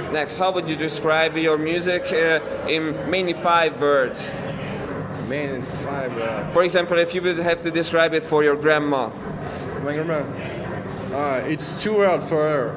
Next, how would you describe your music in mainly 5 words? Mainly 5 words. For example, if you would have to describe it for your grandma. My grandma? It's too hard for her.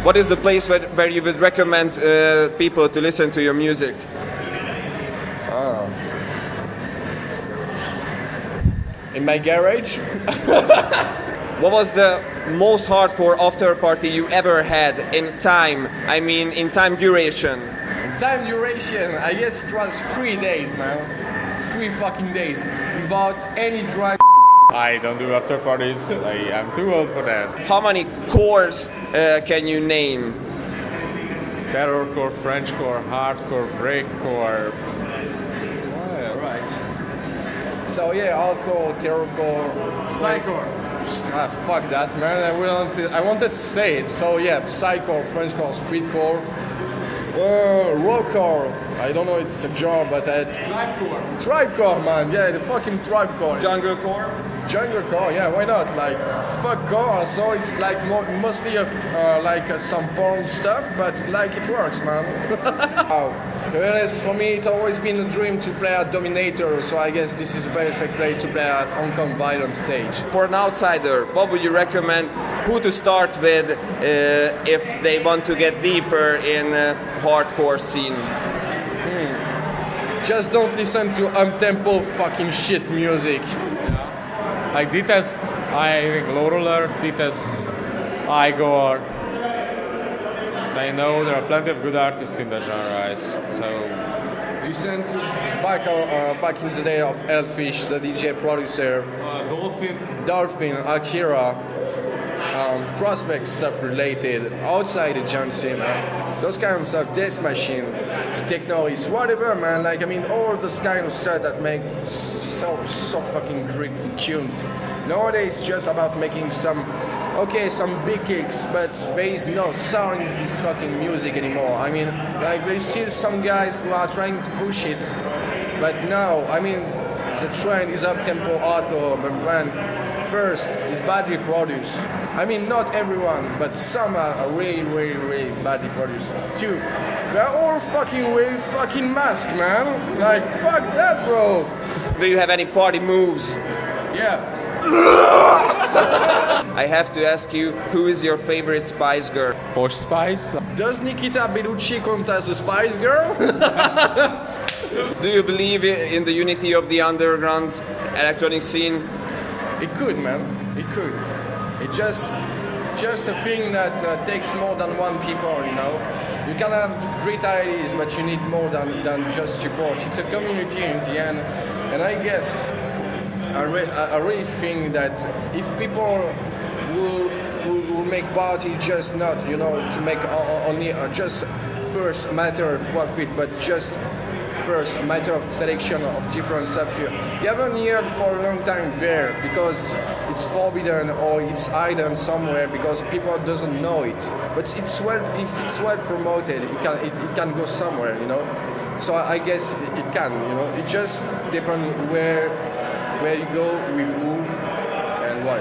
What is the place where you would recommend people to listen to your music? In my garage? What was the most hardcore after party you ever had in time? I mean, in time duration. Time duration, I guess it was 3 days, man. 3 fucking days. Without any drug. I don't do after parties. I'm too old for that. How many cores can you name? Terrorcore, Frenchcore, hardcore, breakcore. Oh, right. So yeah, hardcore, terrorcore, Psychcore. Fuck that, man. I wanted to say it. So yeah, psychcore, Frenchcore, speedcore, rockcore. I don't know it's a genre, but Tribecore. tribecore, man. Yeah, the fucking tribecore. Jungle core? Jungle core, yeah, why not? Like, fuck core, so it's like mostly some porn stuff, but like it works, man. Wow. Whereas for me, it's always been a dream to play at Dominator, so I guess this is a perfect place to play at Hong Kong Violent stage. For an outsider, what would you recommend who to start with if they want to get deeper in hardcore scene? Just don't listen to up-tempo fucking shit music. Like detest, I think low roller, detest Igor. I know there are plenty of good artists in the genre, so Listen to back in the day of Elfish, the DJ producer, Dolphin, Akira, prospect stuff related, outside the Johnson, those kind of stuff, Death Machine, techno is whatever, man. Like, I mean, all those kind of stuff that make so fucking great tunes. Nowadays, it's just about making some big kicks, but there is no sound in this fucking music anymore. I mean, like, there's still some guys who are trying to push it, but no, I mean, the trend is up-tempo hardcore, but man, first, it's badly produced. I mean, not everyone, but some are really, really, really badly produced. Two, they're all really fucking masked, man. Like, fuck that, bro. Do you have any party moves? Yeah. I have to ask you, who is your favorite Spice Girl? Posh Spice. Does Nikita Bellucci count as a Spice Girl? Do you believe in the unity of the underground electronic scene? It could, man. It could. It's just a thing that takes more than one people, you know. You can have great ideas, but you need more than just support. It's a community in the end, and I guess I really think that if people will make party just not, you know, to make only just first matter of profit, but just first a matter of selection of different stuff. You haven't heard for a long time there because it's forbidden or it's hidden somewhere because people doesn't know it. But it's well, if it's well promoted, it can go somewhere, you know. So I guess it can, you know. It just depends where you go with who and why.